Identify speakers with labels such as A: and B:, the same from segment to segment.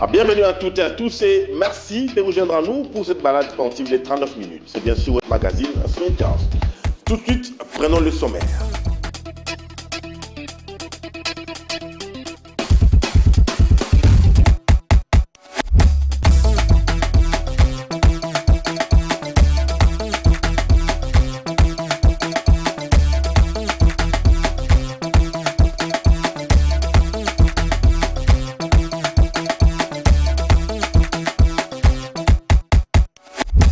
A: Bienvenue à toutes et à tous et merci de vous joindre à nous pour cette balade sportive des 39 minutes. C'est bien sûr votre magazine Sprinters. Tout de suite, prenons le sommaire.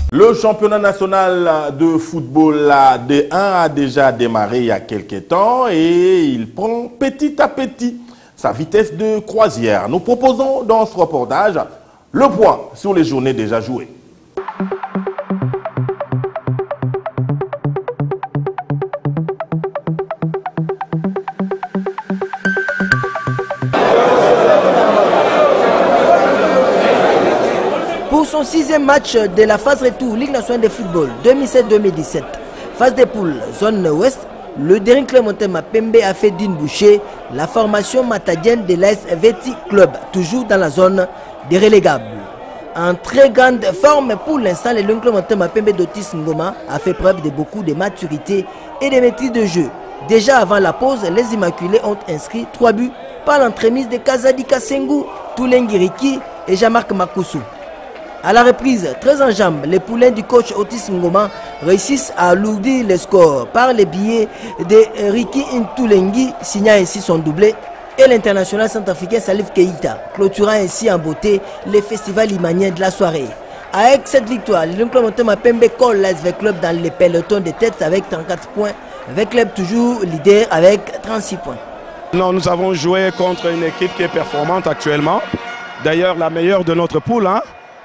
A: Le championnat national de football D1 a déjà démarré il y a quelques temps et il prend petit à petit sa vitesse de croisière. Nous proposons dans ce reportage le point sur les journées déjà jouées.
B: Pour son 6e match de la phase retour Ligue nationale de football 2007-2017, phase des poules zone ouest, le Daring Clémentin Mapembe a fait d'une bouchée la formation matadienne de l'AS Veti Club, toujours dans la zone des relégables. En très grande forme pour l'instant, le Daring Clémentin Mapembe d'Otis Ngoma a fait preuve de beaucoup de maturité et de maîtrise de jeu. Déjà avant la pause, les Immaculés ont inscrit 3 buts par l'entremise de Kazadi Kasengu, Toulengiriki et Jean-Marc Makoussou. À la reprise, très en jambes, les poulains du coach Otis Ngoma réussissent à alourdir le score par les billets de Riki Ntoulengi, signant ainsi son doublé, et l'international centrafricain Salif Keïta, clôturant ainsi en beauté les festivals imanien de la soirée. Avec cette victoire, le Clémentin Mapembe colle l'ASV Club dans les pelotons de tête avec 34 points, avec Club toujours leader avec 36 points.
C: Non, nous avons joué contre une équipe qui est performante actuellement, d'ailleurs la meilleure de notre poule.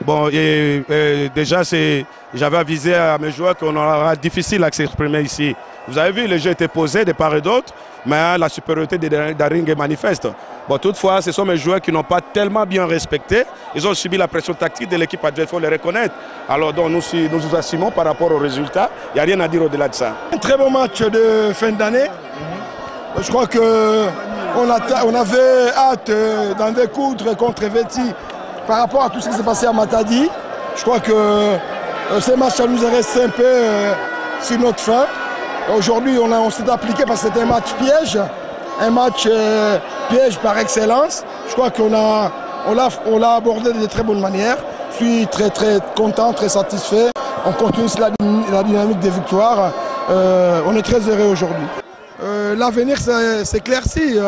C: Bon, déjà, j'avais avisé à mes joueurs qu'on aura difficile à s'exprimer ici. Vous avez vu, le jeu était posé de part et d'autre, mais la supériorité de Daring est manifeste. Bon, toutefois, ce sont mes joueurs qui n'ont pas tellement bien respecté. Ils ont subi la pression tactique de l'équipe adverse, il faut le reconnaître. Alors, donc, nous assumons par rapport aux résultats. Il n'y a rien à dire au-delà de ça.
D: Un très bon match de fin d'année. Je crois qu'on avait hâte d'en découdre contre Veti. Par rapport à tout ce qui s'est passé à Matadi, je crois que ces matchs ça nous est resté un peu sur notre fin. Aujourd'hui, on s'est appliqué parce que c'était un match piège par excellence. Je crois qu'on l'a abordé de très bonne manière. Je suis très content, très satisfait. On continue la dynamique des victoires. On est très heureux aujourd'hui. L'avenir s'éclaircit.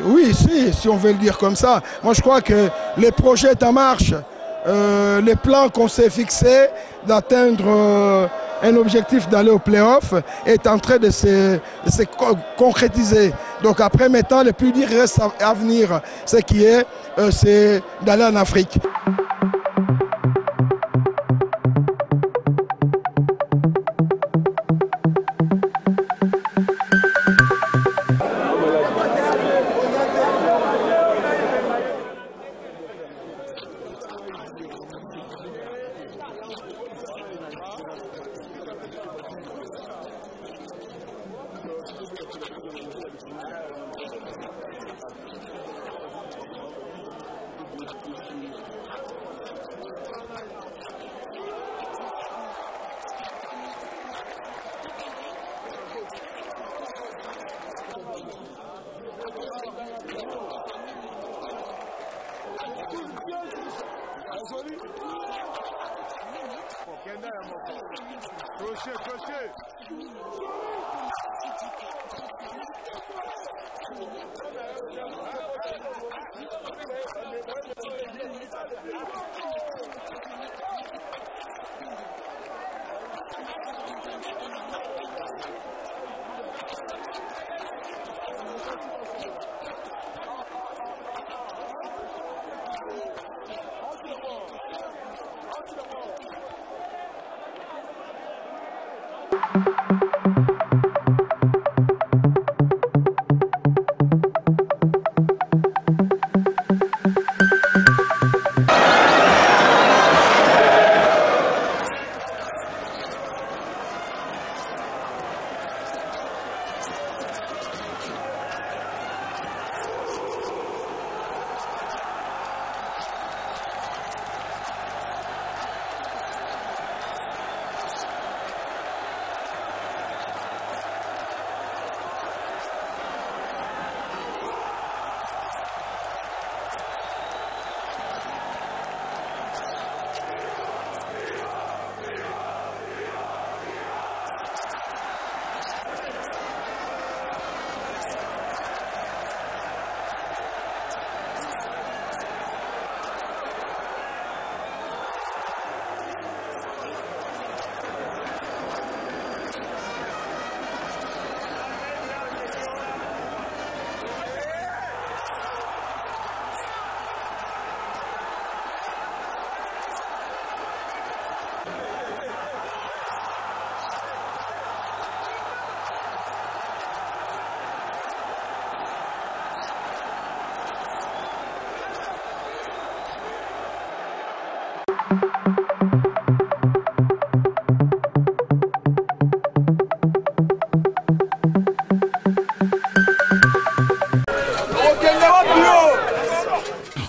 D: Oui, si on veut le dire comme ça. Moi, je crois que les projets sont en marche. Les plans qu'on s'est fixés d'atteindre un objectif d'aller au play-off est en train de se concrétiser. Donc après, maintenant, le plus dur reste à venir. Ce qui est, c'est d'aller en Afrique.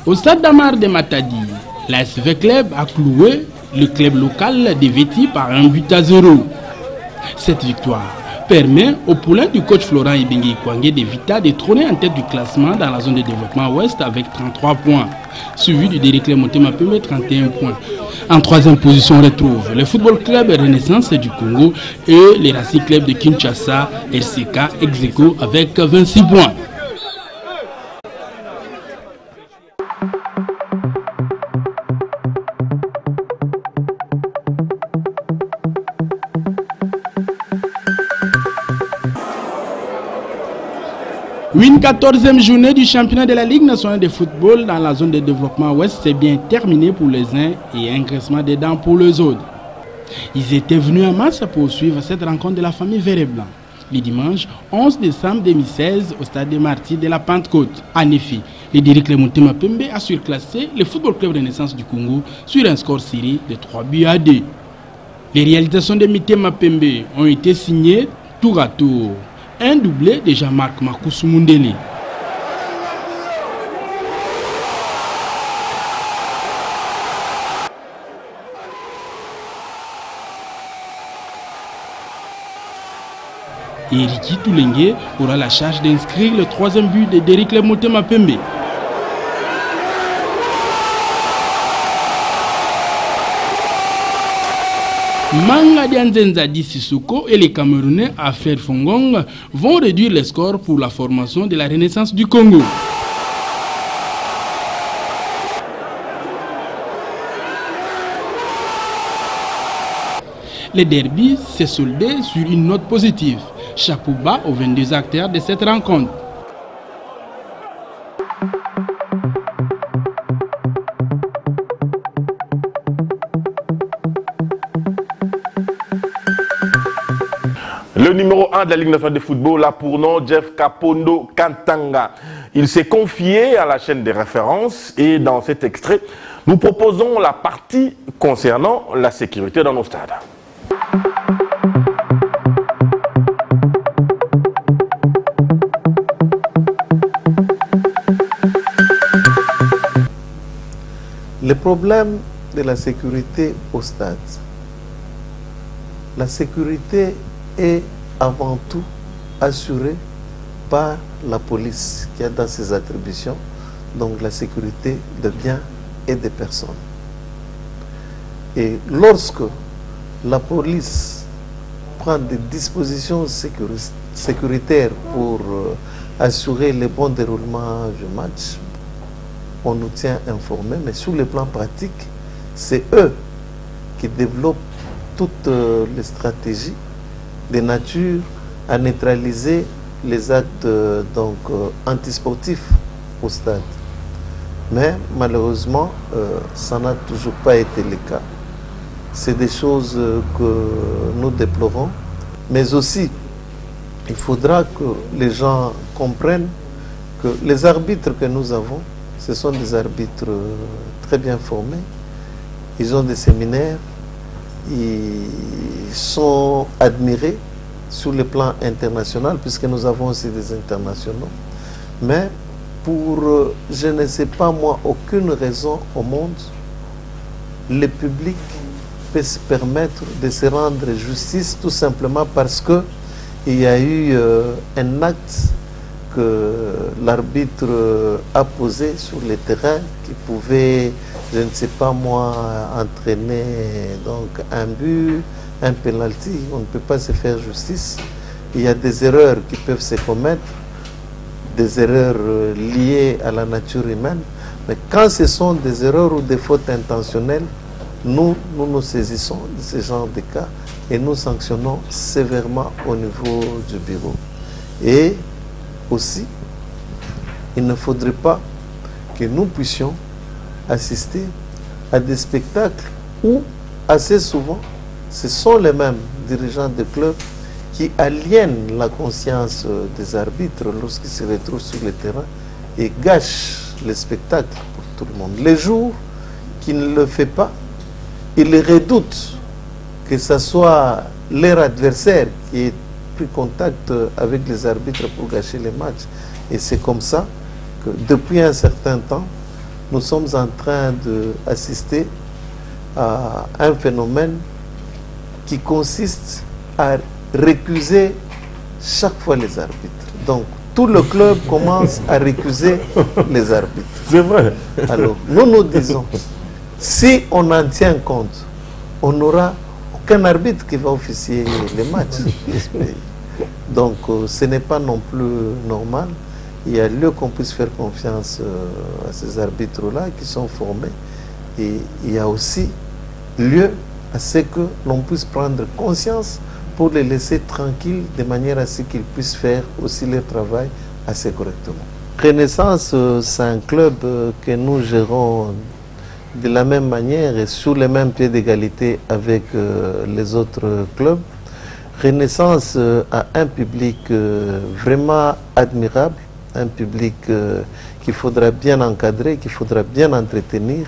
E: Au stade d'Amar de Matadi, l'ASV Club a cloué le club local de Veti par 1-0. Cette victoire permet au poulain du coach Florent Ibengi Kwangé de Vita de trôner en tête du classement dans la zone de développement ouest avec 33 points, suivi du Derrick Motema Pembe 31 points. En troisième position, on retrouve le Football Club Renaissance du Congo et les Racing Club de Kinshasa, RCK, Execo avec 26 points. Une 14e journée du championnat de la Ligue nationale de football dans la zone de développement ouest s'est bien terminée pour les uns et un grincement des dents pour les autres. Ils étaient venus en masse pour suivre cette rencontre de la famille Vert et Blanc le dimanche 11 décembre 2016 au stade des Martyrs de la Pentecôte. En effet, le Derrick Motema Pembe a surclassé le Football Club Renaissance du Congo sur un score serré de 3-2. Les réalisations de Motema Pembe ont été signées tour à tour. Un doublé de Jean-Marc Makoussou Mundele. Et Ricky Toulengue aura la charge d'inscrire le troisième but de Derrick Motema Pembe. Manga Dianzenzadi Sissoko et les Camerounais Afer Fongong vont réduire les scores pour la formation de la Renaissance du Congo. Le derby s'est soldé sur une note positive. Chapeau bas aux 22 acteurs de cette rencontre.
A: Le numéro 1 de la Ligue nationale de football a pour nom Jeff Kapondo Kantanga. Il s'est confié à la chaîne des références et dans cet extrait, nous proposons la partie concernant la sécurité dans nos stades.
F: Le problème de la sécurité au stade. La sécurité est avant tout assurée par la police qui a dans ses attributions, donc la sécurité de biens et des personnes. Et lorsque la police prend des dispositions sécuritaires pour assurer le bon déroulement du match, on nous tient informés, mais sur le plan pratique, c'est eux qui développent toutes les stratégies de nature à neutraliser les actes antisportifs au stade. Mais malheureusement, ça n'a toujours pas été le cas. C'est des choses que nous déplorons, mais aussi il faudra que les gens comprennent que les arbitres que nous avons, ce sont des arbitres très bien formés. Ils ont des séminaires, ils sont admirés sur le plan international, puisque nous avons aussi des internationaux. Mais pour, je ne sais pas moi, aucune raison au monde, le public peut se permettre de se rendre justice tout simplement parce qu'il y a eu un acte que l'arbitre a posé sur le terrain qui pouvait, je ne sais pas moi, entraîner donc un but, un penalty. On ne peut pas se faire justice. Il y a des erreurs qui peuvent se commettre, des erreurs liées à la nature humaine, mais quand ce sont des erreurs ou des fautes intentionnelles, nous nous saisissons de ce genre de cas et nous sanctionnons sévèrement au niveau du bureau. Et aussi, il ne faudrait pas que nous puissions assister à des spectacles où, assez souvent, ce sont les mêmes dirigeants de clubs qui aliènent la conscience des arbitres lorsqu'ils se retrouvent sur le terrain et gâchent le spectacle pour tout le monde. Les jours qui ne le fait pas, ils redoutent que ce soit leur adversaire qui ait pris contact avec les arbitres pour gâcher les matchs. Et c'est comme ça que depuis un certain temps, nous sommes en train d'assister à un phénomène qui consiste à récuser chaque fois les arbitres. Donc, tout le club commence à récuser les arbitres.
A: C'est vrai.
F: Alors, nous disons, si on en tient compte, on n'aura aucun arbitre qui va officier les matchs de ce pays. Donc, ce n'est pas non plus normal. Il y a lieu qu'on puisse faire confiance à ces arbitres-là qui sont formés. Et il y a aussi lieu à ce que l'on puisse prendre conscience pour les laisser tranquilles de manière à ce qu'ils puissent faire aussi leur travail assez correctement. Renaissance, c'est un club que nous gérons de la même manière et sur les mêmes pieds d'égalité avec les autres clubs. Renaissance a un public vraiment admirable, un public qu'il faudra bien encadrer, qu'il faudra bien entretenir,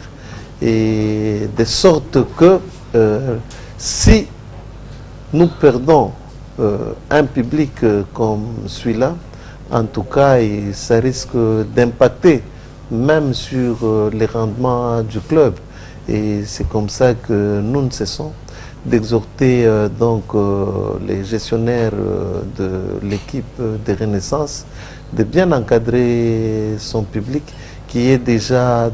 F: et de sorte que si nous perdons un public comme celui-là, en tout cas, ça risque d'impacter même sur les rendements du club. Et c'est comme ça que nous ne cessons d'exhorter les gestionnaires de l'équipe de Renaissance de bien encadrer son public, qui est déjà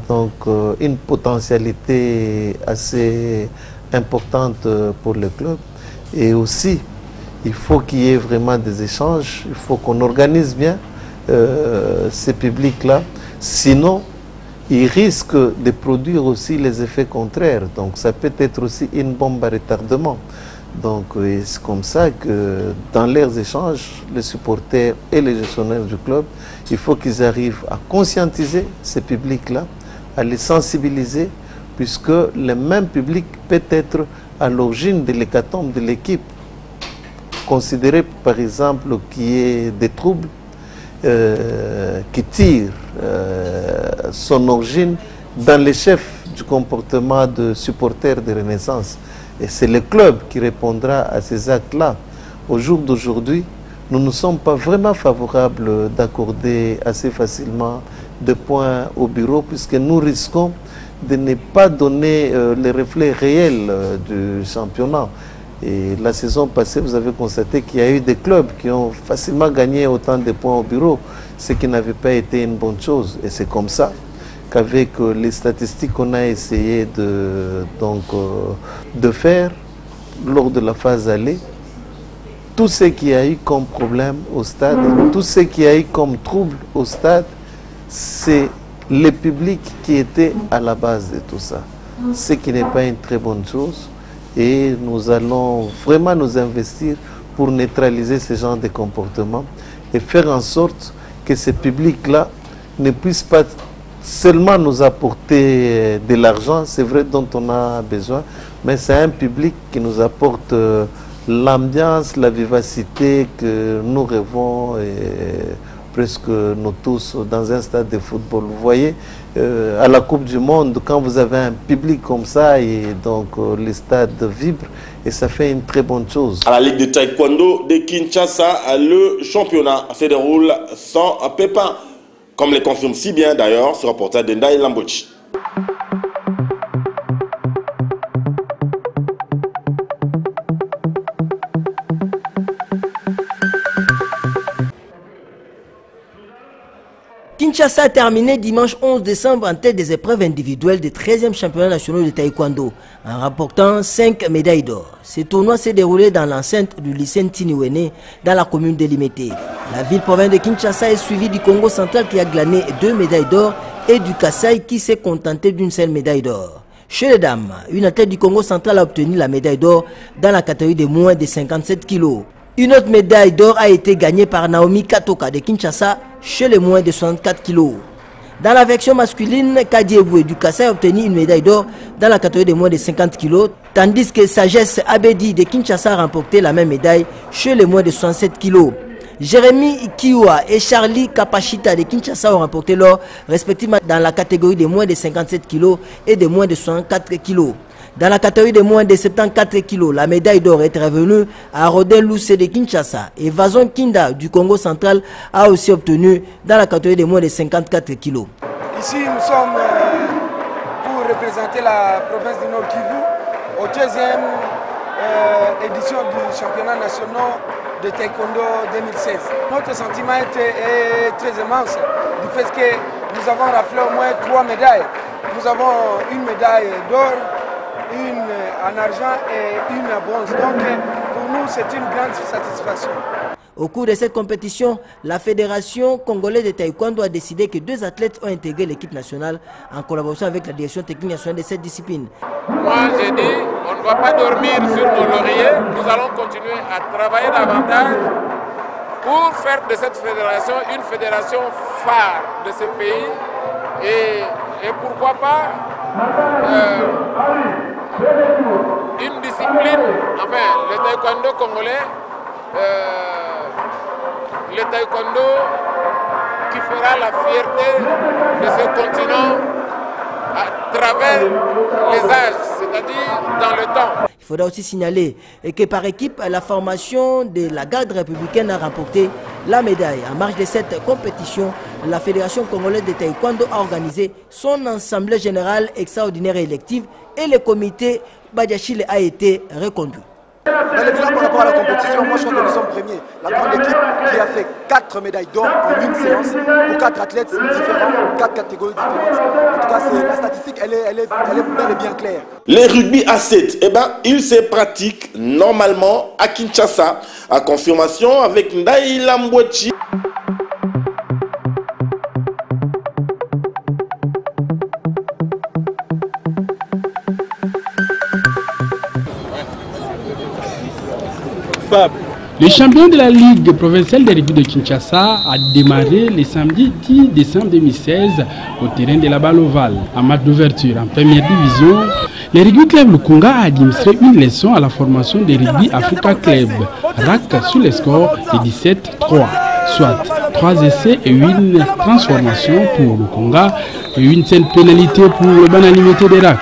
F: une potentialité assez importante pour le club. Et aussi, il faut qu'il y ait vraiment des échanges, il faut qu'on organise bien ces publics-là, sinon il risque de produire aussi les effets contraires. Donc ça peut être aussi une bombe à retardement. Donc c'est comme ça que dans leurs échanges, les supporters et les gestionnaires du club, il faut qu'ils arrivent à conscientiser ces publics-là, à les sensibiliser, puisque le même public peut être à l'origine de l'hécatombe de l'équipe. Considérer par exemple qu'il y ait des troubles qui tirent son origine dans les chefs du comportement de supporters de Renaissance. Et c'est le club qui répondra à ces actes-là. Au jour d'aujourd'hui, nous ne sommes pas vraiment favorables d'accorder assez facilement de points au bureau, puisque nous risquons de ne pas donner les reflets réels du championnat. Et la saison passée, vous avez constaté qu'il y a eu des clubs qui ont facilement gagné autant de points au bureau, ce qui n'avait pas été une bonne chose. Et c'est comme ça qu'avec les statistiques qu'on a essayé de faire lors de la phase aller, tout ce qu'il y a eu comme problème au stade, tout ce qu'il y a eu comme trouble au stade, c'est le public qui était à la base de tout ça. Ce qui n'est pas une très bonne chose. Et nous allons vraiment nous investir pour neutraliser ce genre de comportement et faire en sorte que ce public-là ne puisse pas seulement nous apporter de l'argent, c'est vrai, dont on a besoin, mais c'est un public qui nous apporte l'ambiance, la vivacité que nous rêvons, et presque nous tous, dans un stade de football. Vous voyez, à la Coupe du Monde, quand vous avez un public comme ça, et donc les stades vibrent, et ça fait une très bonne chose.
A: À la Ligue de Taekwondo de Kinshasa, le championnat se déroule sans pépin, comme le confirme si bien d'ailleurs ce reporter d'Endai Lambochi.
B: Kinshasa a terminé dimanche 11 décembre en tête des épreuves individuelles des 13e championnats nationaux de taekwondo en remportant 5 médailles d'or. Ce tournoi s'est déroulé dans l'enceinte du lycée Ntiniwene dans la commune de Limete. La ville-province de Kinshasa est suivie du Congo central qui a glané 2 médailles d'or et du Kasaï qui s'est contenté d'une seule médaille d'or. Chez les dames, une athlète du Congo central a obtenu la médaille d'or dans la catégorie de moins de 57 kg. Une autre médaille d'or a été gagnée par Naomi Katoka de Kinshasa chez les moins de 64 kg. Dans la version masculine, Kadieboué du Kassai a obtenu une médaille d'or dans la catégorie de moins de 50 kg, tandis que Sagesse Abedi de Kinshasa a remporté la même médaille chez les moins de 67 kg. Jérémy Kiwa et Charlie Kapachita de Kinshasa ont remporté l'or respectivement dans la catégorie de moins de 57 kg et de moins de 64 kg. Dans la catégorie de moins de 74 kg, la médaille d'or est revenue à Rodin Loussé de Kinshasa et Vazon Kinda du Congo central a aussi obtenu dans la catégorie de moins de 54 kg.
G: Ici, nous sommes représenter la province du Nord Kivu au 13e édition du championnat national de taekwondo 2016. Notre sentiment est très immense du fait que nous avons raflé au moins 3 médailles. Nous avons une médaille d'or, une en argent et une en bronze. Donc pour nous c'est une grande satisfaction.
B: Au cours de cette compétition, la Fédération congolaise de taekwondo a décidé que 2 athlètes ont intégré l'équipe nationale en collaboration avec la direction technique nationale de cette discipline.
H: Moi j'ai dit, on ne va pas dormir sur nos lauriers, nous allons continuer à travailler davantage pour faire de cette fédération une fédération phare de ce pays et pourquoi pas une discipline, enfin le taekwondo congolais, le taekwondo qui fera la fierté de ce continent à travers les âges, c'est-à-dire dans le temps.
B: Il faudra aussi signaler que par équipe, la formation de la garde républicaine a remporté la médaille. En marge de cette compétition, la Fédération congolaise de taekwondo a organisé son assemblée générale extraordinaire et élective et le comité Badiachile a été reconduit.
I: Dans le bilan par rapport à la compétition, moi je crois que nous sommes premiers. La grande équipe qui a fait 4 médailles d'or en une séance pour 4 athlètes différents, 4 catégories différentes. En tout cas, la statistique, elle est bel et bien claire.
A: Les rugby à 7, il se pratique normalement à Kinshasa, à confirmation avec Ndaïla Mbouechi.
E: Le champion de la Ligue provinciale de rugby de Kinshasa a démarré le samedi 10 décembre 2016 au terrain de la balle ovale. En match d'ouverture en première division, le rugby club Lukunga a administré une leçon à la formation de rugby Africa Club RAC sur le score de 17-3, soit 3 essais et une transformation pour Lukunga et une seule pénalité pour l'unanimité de RAC.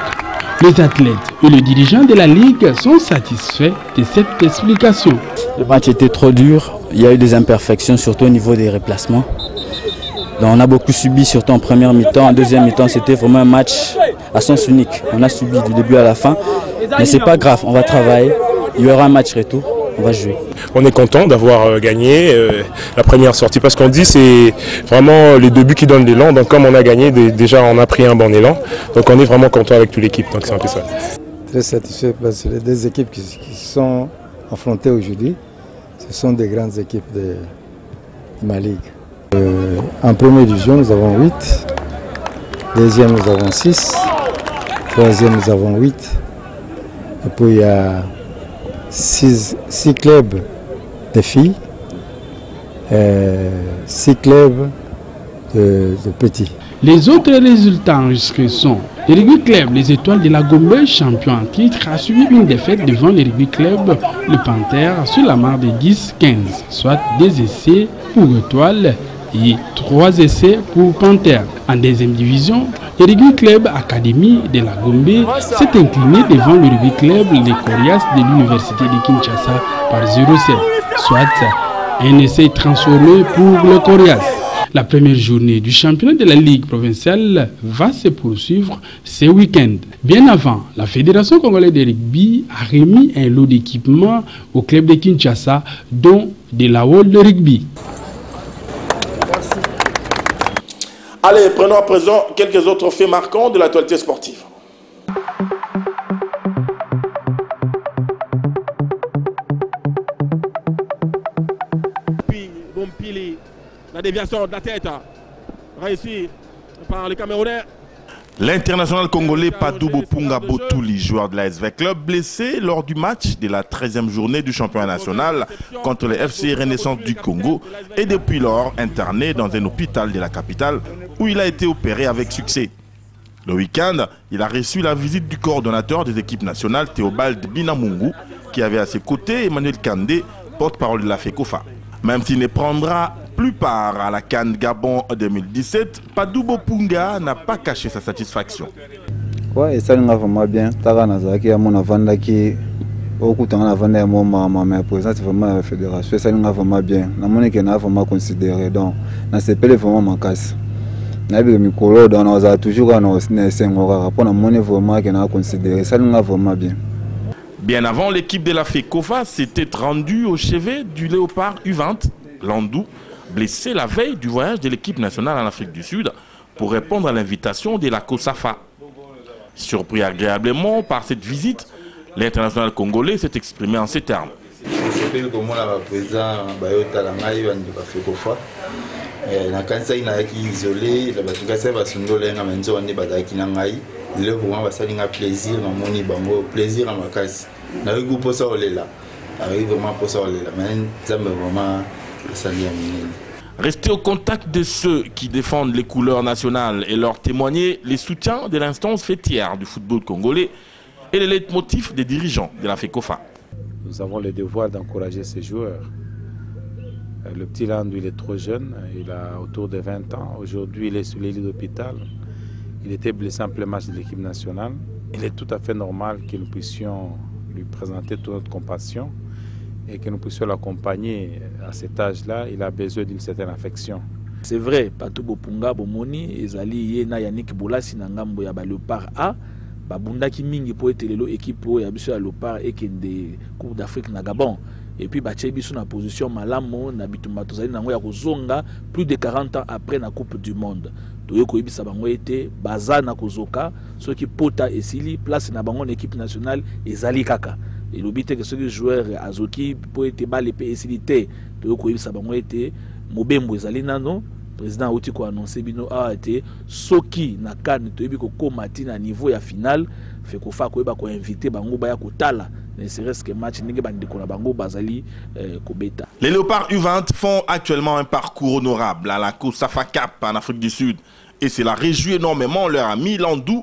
E: Les athlètes et le dirigeant de la Ligue sont satisfaits de cette explication.
J: Le match était trop dur, il y a eu des imperfections, surtout au niveau des replacements. Donc on a beaucoup subi, surtout en première mi-temps. En deuxième mi-temps, c'était vraiment un match à sens unique. On a subi du début à la fin, mais c'est pas grave, on va travailler. Il y aura un match retour, on va jouer.
K: On est content d'avoir gagné la première sortie parce qu'on dit c'est vraiment les 2 buts qui donnent l'élan. Donc comme on a gagné, déjà on a pris un bon élan. Donc on est vraiment content avec toute l'équipe. Donc c'est un peu ça.
L: Très satisfait parce que les 2 équipes qui sont affrontées aujourd'hui, ce sont des grandes équipes de ma ligue. En première division, nous avons 8. Deuxième, nous avons 6. Troisième, nous avons 8. Et puis il y a 6 clubs de filles, 6 clubs de petits.
E: Les autres résultats enregistrés sont le rugby club Les Étoiles de la Gombe, champion en titre, a subi une défaite devant le rugby club Le Panthère sur la marque de 10-15, soit 2 essais pour Étoile et 3 essais pour Panthère. En deuxième division, le rugby club Académie de la Gombe s'est incliné devant le rugby club Les Corias de l'université de Kinshasa par 0-7, soit un essai transformé pour le Corias. La première journée du championnat de la Ligue provinciale va se poursuivre ce week-end. Bien avant, la Fédération congolaise de rugby a remis un lot d'équipements au club de Kinshasa, dont de la Hall de rugby.
A: Allez, prenons à présent quelques autres faits marquants de l'actualité sportive.
C: La déviation de la tête réussie par les Camerounais.
A: L'international congolais Padou Bopunga Botouli, joueur de la SV Club, blessé lors du match de la 13e journée du championnat national contre le FC Renaissance du Congo, est depuis lors interné dans un hôpital de la capitale où il a été opéré avec succès. Le week-end, il a reçu la visite du coordonnateur des équipes nationales Théobald Binamungu, qui avait à ses côtés Emmanuel Kandé, porte-parole de la FECOFA. Même s'il ne prendra plus part à la CAN Gabon 2017, Padou Bopunga n'a pas caché sa satisfaction.
L: Oui, ça nous va vraiment bien. Ma présence vraiment la fédération, ça nous va vraiment bien. La monnaie qu'on a vraiment considéré, donc on s'appelle vraiment ma casse. nabi mikolo donc on a toujours on sengora pour mon vraiment que na considérer ça nous vraiment bien.
A: Bien avant, l'équipe de la FECOFA s'était rendue au chevet du Léopard U20, Landou, blessé la veille du voyage de l'équipe nationale en Afrique du Sud pour répondre à l'invitation de la COSAFA. Surpris agréablement par cette visite, l'international congolais s'est exprimé en ces termes. Rester au contact de ceux qui défendent les couleurs nationales et leur témoigner les soutiens de l'instance fêtière du football congolais et les leitmotifs des dirigeants de la FECOFA.
M: Nous avons le devoir d'encourager ces joueurs. Le petit Landou, il est trop jeune, il a autour de 20 ans. Aujourd'hui, il est sur les lits d'hôpital. Il était blessé en plein match de l'équipe nationale. Il est tout à fait normal que nous puissions lui présenter toute notre compassion et que nous puissions l'accompagner à cet âge-là. Il a besoin d'une certaine affection.
N: C'est vrai, Patou Bopunga, Bomoni, Ezali, Yena, Yannick Bolassi, Nangambo, Yaba Léopard A, Babundaki Mingi pour être l'équipe pour Yabiso à Léopard et qui des Coupe d'Afrique na Gabon. Et puis Bachebi sur la position Malamo, Nabitumba Tozali, Nangoya Kozonga, plus de 40 ans après la Coupe du Monde. Toyoko Ibisa Bango était Baza na Kozoka, ceux qui Pota et Sili, place na Bango l'équipe nationale Ezali Kaka. Et le but est que ceux joueurs Azoki pour être bas l'épée et Silité, Toyoko Ibisa Bango était Mobembo Ezali Nano. Président Outiko a annoncé bino a été soki na kan toyebi ko komati na niveau ya final fait ko fa ko ba ko inviter bango ba ya ko tala ne serait-ce que match ndenge bandeko na bango bazali ko beta.
A: Les Léopards U20 font actuellement un parcours honorable à la COSAFA Cup en Afrique du Sud et cela réjouit énormément leur ami Landou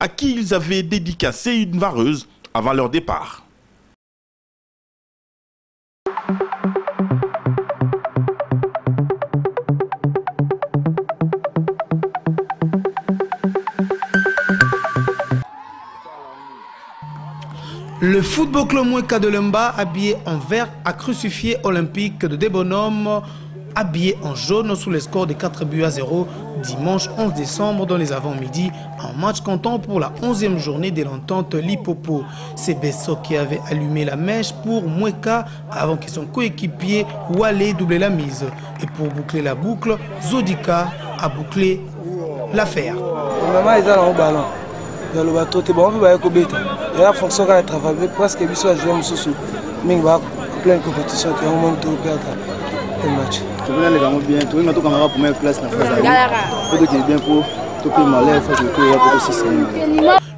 A: à qui ils avaient dédicacé une vareuse avant leur départ.
O: Le Football Club Moueka de Lemba, habillé en vert, a crucifié Olympique de Débonhomme, habillé en jaune sous le score de 4-0 dimanche 11 décembre dans les avant-midi, en match comptant pour la 11e journée de l'entente Lipopo. C'est Besso qui avait allumé la mèche pour Moueka avant que son coéquipier Wale double la mise. Et pour boucler la boucle, Zodika a bouclé l'affaire.
P: Il y a le bateau, il y a la fonction qui travaille presque mais il y a plein de compétitions qui ont monté au perdre le match.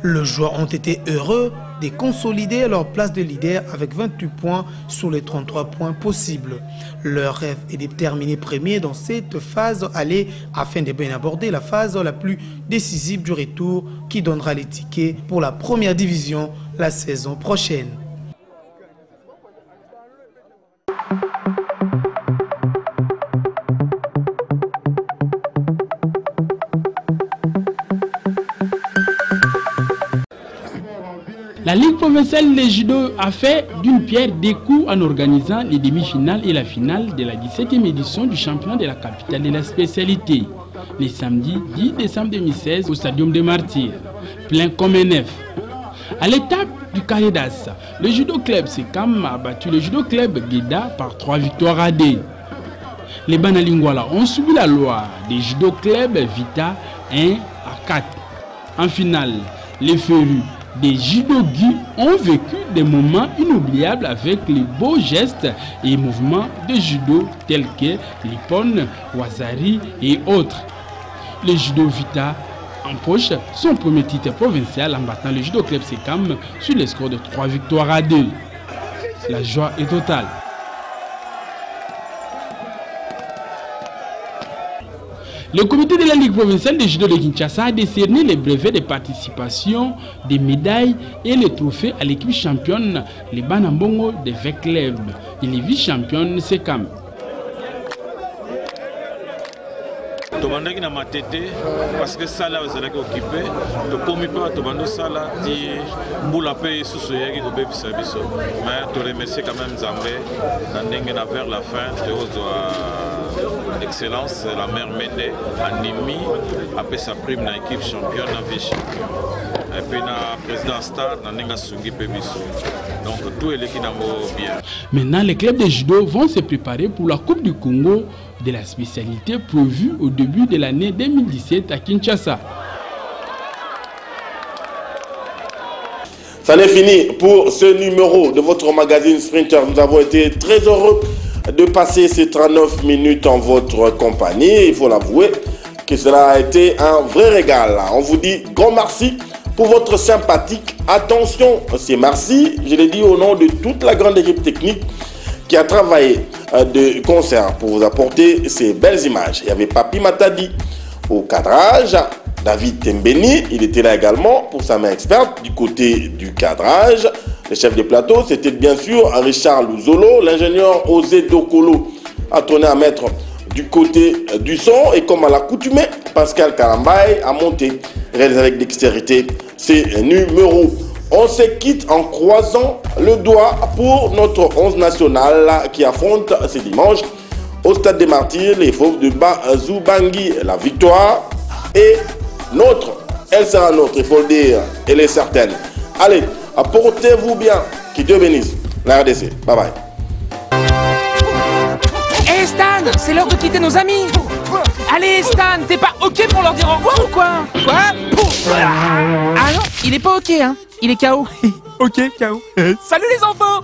O: Les joueurs ont été heureux de consolider leur place de leader avec 28 points sur les 33 points possibles. Leur rêve est de terminer premier dans cette phase allée afin de bien aborder la phase la plus décisive du retour qui donnera les tickets pour la première division la saison prochaine.
E: La Ligue provinciale de judo a fait d'une pierre deux coups en organisant les demi-finales et la finale de la 17e édition du championnat de la capitale de la spécialité, les samedis 10 décembre 2016 au Stadium des Martyrs, plein comme un œuf. À l'étape du Karedas, le judo club Sekam a battu le judo club Gueda par 3 victoires à 2. Les Banalingwala ont subi la loi des judo club Vita 1 à 4. En finale, les Ferus des judogi ont vécu des moments inoubliables avec les beaux gestes et mouvements de judo tels que l'Ippon, Wazari et autres. Le judo Vita empoche son premier titre provincial en battant le judo club Sekam sur le score de 3 victoires à 2. La joie est totale. Le comité de la Ligue provinciale de judo de Kinshasa a décerné les brevets de participation, des médailles et les trophées à l'équipe championne, les Banambongo de Vecleb et les vice-championnes Sekam.
Q: Tobandaki na matete parce que ça là vous allez occuper to komi pas tobando ça là di mbula pe susu yaki ko bebisa biso mais to remercier quand même Zambé na ndenge na vers la fin de ozo excellence la mère Mende animi après sa prime dans l'équipe championne à vice-champion. Et puis na président Star na Nenga Sungi Pebiso. Donc tout est l'équipe bien.
E: Maintenant, les clubs de judo vont se préparer pour la Coupe du Congo de la spécialité prévue au début de l'année 2017 à Kinshasa.
A: Ça n'est fini pour ce numéro de votre magazine Sprinter. Nous avons été très heureux de passer ces 39 minutes en votre compagnie. Il faut l'avouer que cela a été un vrai régal. On vous dit grand merci pour votre sympathique attention. C'est merci, je l'ai dit au nom de toute la grande équipe technique qui a travaillé de concert pour vous apporter ces belles images. Il y avait Papi Matadi au cadrage, David Tembeni, il était là également pour sa main experte du côté du cadrage. Le chef de plateau, c'était bien sûr Richard Luzolo, l'ingénieur Osé Dokolo a tourné à mettre du côté du son. Et comme à l'accoutumée, Pascal Karambay a monté, réalisé avec dextérité, ces numéros. On se quitte en croisant le doigt pour notre 11 national qui affronte ce dimanche au Stade des Martyrs, les Fauves de Bazoubangi. La victoire est nôtre, elle sera nôtre, il faut le dire, elle est certaine. Allez, portez-vous bien, qui Dieu bénisse la RDC. Bye bye.
R: Hey Stan, c'est l'heure de quitter nos amis. Allez Stan, t'es pas ok pour leur dire au revoir ou quoi? Quoi? Ah non, il est pas ok hein, il est KO. Ok, KO. Salut les enfants.